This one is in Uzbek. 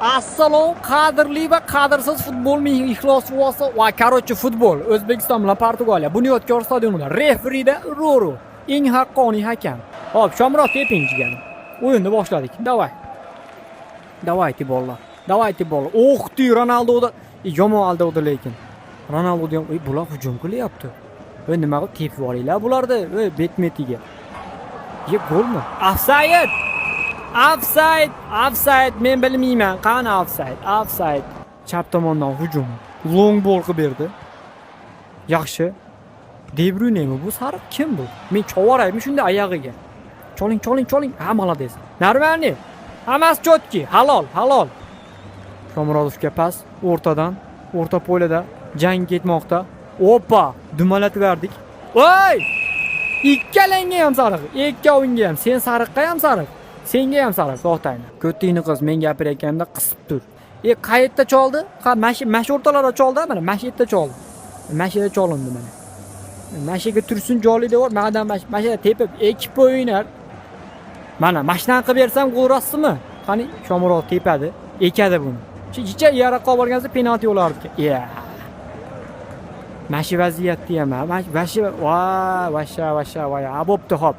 Assalom qadrli va qadrsiz futbol ixlosvosi va короче futbol. O'zbekiston bilan Portugaliya Bunyodkor stadionida referida Roro, eng haqqoniy hakam. Hop, Shomurod tepinchigan. O'yinni boshladik. Davay. Davayti bollar. Davayti bollar. O'xti Ronaldoda yomon aldovdi lekin. Ronaldo ham bular hujum qilyapti. Voy nima qilib tepib olinglar bularni? Voy betmetiga. Ye golmi? Offside! Offside, offside, men bilmayman. Qani offside? Offside. Chap tomondan hujum. Long ball qilib berdi. Yaxshi. De Bruyne bu sariq kim bu? Men chovaraymi shunda oyog'iga. Choling, choling, choling. Ha, молодец. Нормально. Hammasi chotki. Halol, halol. Shomurodovga pas o'rtadan, o'rta polida jang ketmoqda. Opa, dumalatib berdik. Voy! Ikkalanga ham sariq, ikkovinga ham. Sen sariqqa ham sariq. Senga ham sariq, to'xtayni. Ko'ttingni qiz men gapirayotganda qisib tur. Qayerda choldi? Ha, mash o'rtalarga choldi, mana mashida choldi. Mashida cholindi mana. Mashiga tursin joli devor, manadan mashida tepib ekib o'yinar. Mana mashdan qilib bersam gol rostmi? Qani Shomurod tepadi, ekadi buni. Chicha yaroqqa borgansa penalti yo'lardi. Mashi vaziyatda ham, vashi va vasha, voy, bo'pti, hop.